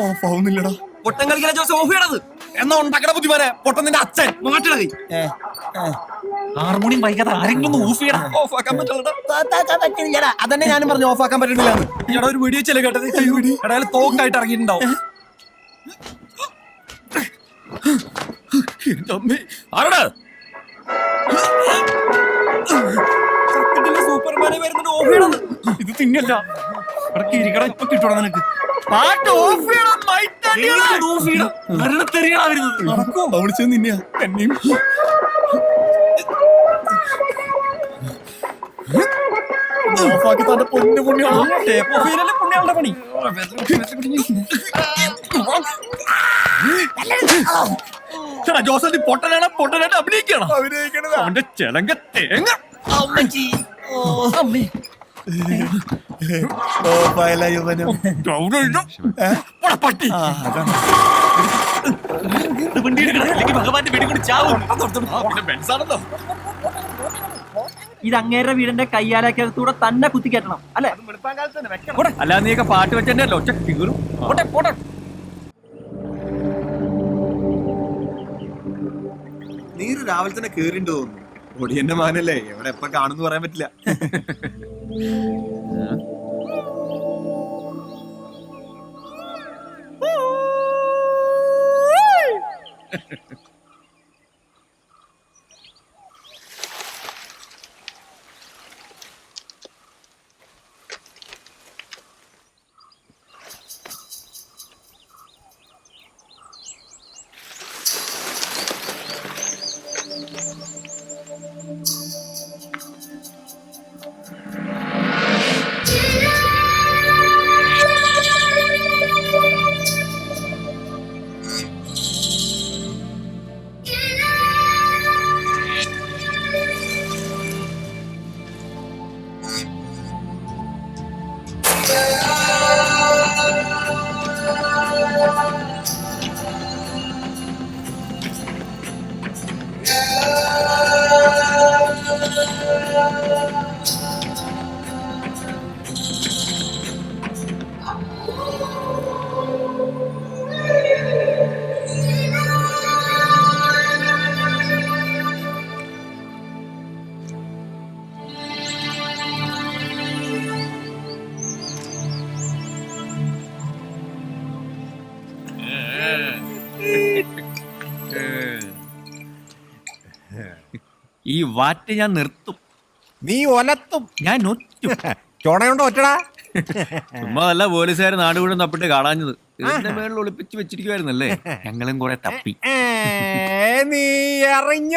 ഓഫാവുന്നില്ലടാ. പൊട്ടൻ കളിക്കാൻ ജോസ് ഓഫ് ചെയ്യണത്. എന്നാ ഉണ്ടാക്കണ ബുദ്ധിമാനെ പൊട്ടൻ നിന്റെ അച്ഛൻ മാറ്റണ കൈ. ഹാർമോണിയം വൈകാതെ ആരെങ്കിലും ഒന്ന് ഓഫ് ചെയ്യണം. ഓഫാക്കാൻ പറ്റില്ലടാ. അതന്നെ ഞാനും പറഞ്ഞു ഓഫാക്കാൻ പറ്റണില്ല. ഈടാ ഒരു വീഡിയോ ചെല്ലേ കേട്ടത്. ഇടയിൽ തോക്കായിട്ട് ഇറങ്ങിയിട്ടുണ്ടാവും. ആരുടെ സൂപ്പർമാനെ വരുന്നത് ഓഫ് ചെയ്യണത്. ഇത് തിന്നല്ല കിരിക്കട ഇപ്പൊ കിട്ടണം നിനക്ക്. പാട്ട് ഓഫ് ചെയ്യണം. വിളിച്ചത് നിന്നെയാ. എന്നെയും ഓഫാക്കി തന്റെ പൊന്നു പുണ്യാണ്. പുണ്യാളുടെ പണി. ജോസഫ് പൊട്ടനായിട്ട് അഭിനയിക്കണം. അവന്റെ ചെലങ്ക തേങ്ങ. പട്ടി ഭഗവാന്റെ വീട് കൂടി ചാവും. ഇത് അങ്ങേരുടെ വീടിന്റെ കയ്യാലക്കകത്തൂടെ തന്നെ കുത്തിക്കയറ്റണം അല്ലെ? അല്ലാതെ നീയൊക്കെ പാട്ട് വെച്ചെന്നെ ഒറ്റ കീറും. നീര് രാവിലെ തന്നെ കേറിണ്ട് തോന്നുന്നു. ഒടിയന്റെ മാനല്ലേ, എവിടെ എപ്പ കാണുന്നു പറയാൻ പറ്റില്ല. ഈ വാറ്റ് ഞാൻ നിർത്തും. നീ ഒലത്തും, ഞാൻ ഒറ്റും. ചോണയുണ്ടോ ഒറ്റടാ? ചുമ്മാ അല്ല പോലീസുകാർ നാട് മുഴുവൻ തപ്പിട്ട് കാണാഞ്ഞത്. ഇതിന്റെ മേളിൽ ഒളിപ്പിച്ച് വെച്ചിരിക്കുവായിരുന്നല്ലേ. ഞങ്ങളും കുറെ തപ്പി. നീ അറിഞ്ഞ